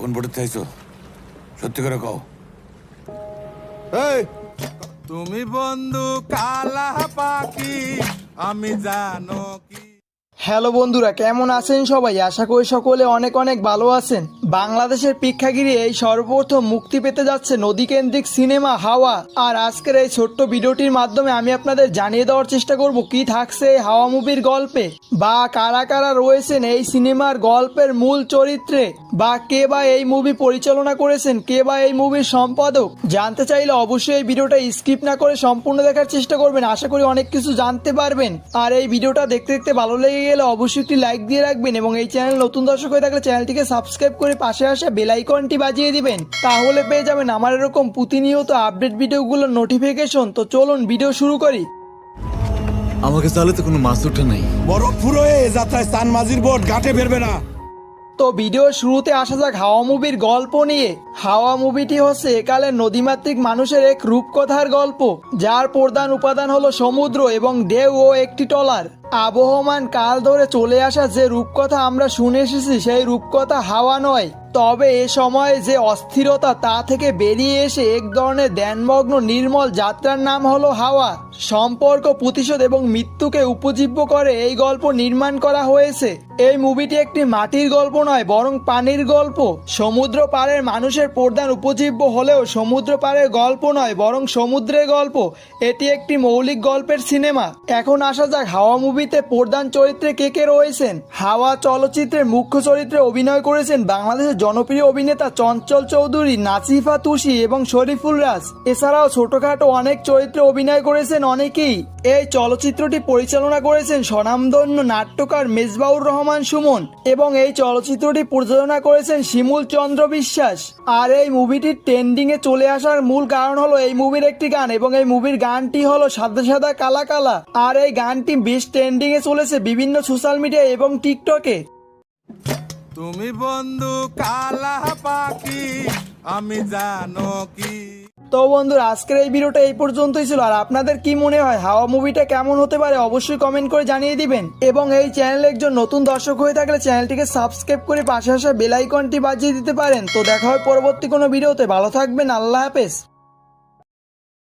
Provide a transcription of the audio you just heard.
কোন বোর্ডে চাইছো? সত্যি করে কও। এই তুমি বন্ধু কালা পাখি, আমি জানো কি। হ্যালো বন্ধুরা, কেমন আছেন সবাই? আশা করি সকলে অনেক অনেক ভালো আছেন। বাংলাদেশের প্রেক্ষাগৃহে এই সর্বপ্রথম মুক্তি পেতে যাচ্ছে নদীকেন্দ্রিক সিনেমা হাওয়া। আর আজকের এই ছোট্ট ভিডিওটির মাধ্যমে আমি আপনাদের জানিয়ে দেওয়ার চেষ্টা করব কি থাকছে এই হাওয়া মুভির গল্পে, বা কারা কারা রয়েছেন এই সিনেমার গল্পের মূল চরিত্রে, বা কে বা এই মুভি পরিচালনা করেছেন, কে বা এই মুভির সম্পাদক। জানতে চাইলে অবশ্যই এই ভিডিওটা স্কিপ না করে সম্পূর্ণ দেখার চেষ্টা করবেন। আশা করি অনেক কিছু জানতে পারবেন। আর এই ভিডিওটা দেখতে দেখতে ভালো লেগে গেলে অবশ্যই একটি লাইক দিয়ে রাখবেন, এবং এই চ্যানেল নতুন দর্শক হয়ে থাকলে চ্যানেলটিকে সাবস্ক্রাইব করে পাশে আসা বেল আইকনটি বাজিয়ে দিবেন। তাহলে পেয়ে যাবেন আমার এরকম প্রতিনিয়ত আপডেট ভিডিওগুলোর নোটিফিকেশন। তো চলুন ভিডিও শুরু করি। আমাকে তাহলে তো কোনো মাছ ওঠে নাই। বরফ ফুরোয় যাত্রায় স্থান মাঝির বোট ঘাটে ফেরবে না। তো ভিডিওর শুরুতে আসা যাক হাওয়া মুভির গল্প নিয়ে। হাওয়া মুভিটি হচ্ছে একালের নদীমাতৃক মানুষের এক রূপকথার গল্প, যার প্রধান উপাদান হলো সমুদ্র এবং ঢেউ ও একটি ট্রলার। আবহমান কাল ধরে চলে আসা যে রূপকথা আমরা শুনে এসেছি, সেই রূপকথা হাওয়া নয়। তবে এ সময়ে যে অস্থিরতা তা থেকে বেরিয়ে এসে এক ধরনের ধ্যানমগ্ন নির্মল যাত্রার নাম হলো হাওয়া। সম্পর্ক, প্রতিশোধ এবং মৃত্যুকে উপজীব্য করে এই গল্প নির্মাণ করা হয়েছে। এই মুভিটি একটি মাটির গল্প নয়, বরং পানির গল্প। সমুদ্র পাড়ের মানুষের প্রধান উপজীব্য হলেও সমুদ্র পাড়ের গল্প নয়, বরং সমুদ্রের গল্প। এটি একটি মৌলিক গল্পের সিনেমা। এখন আসা যাক হাওয়া মুভিতে প্রধান চরিত্রে কে কে রয়েছেন। হাওয়া চলচ্চিত্রের মুখ্য চরিত্রে অভিনয় করেছেন বাংলাদেশের জনপ্রিয় অভিনেতা চঞ্চল চৌধুরী, নাসিফা তুষি এবং শরীফুল রাজ। এছাড়াও ছোটখাটো অনেক চরিত্রে অভিনয় করেছেন অনেকেই। এই চলচ্চিত্রটি পরিচালনা করেছেন স্বনামধন্য নাট্যকার মেজবাউর রহমান সুমন, এবং এই চলচ্চিত্রটি প্রযোজনা করেছেন শিমুল চন্দ্র বিশ্বাস। আর এই মুভিটির ট্রেন্ডিং এ চলে আসার মূল কারণ হলো এই মুভির একটি গান, এবং এই মুভির গানটি হলো সাদা সাদা কালা কালা। আর এই গানটি বেশ ট্রেন্ডিং এ চলেছে বিভিন্ন সোশ্যাল মিডিয়া এবং টিকটকে। তুমি বন্ধু কালা পাখি, আমি জানো কি। তো বন্ধুরা, আজকের এই ভিডিওটা এই পর্যন্তই ছিল। আর আপনাদের কি মনে হয় হাওয়া মুভিটা কেমন হতে পারে অবশ্যই কমেন্ট করে জানিয়ে দিবেন, এবং এই চ্যানেলে একজন নতুন দর্শক হয়ে থাকলে চ্যানেলটিকে সাবস্ক্রাইব করে পাশে আসা বেল আইকনটি বাজিয়ে দিতে পারেন। তো দেখা হয় পরবর্তী কোনো ভিডিওতে। ভালো থাকবেন, আল্লাহ হাফেজ।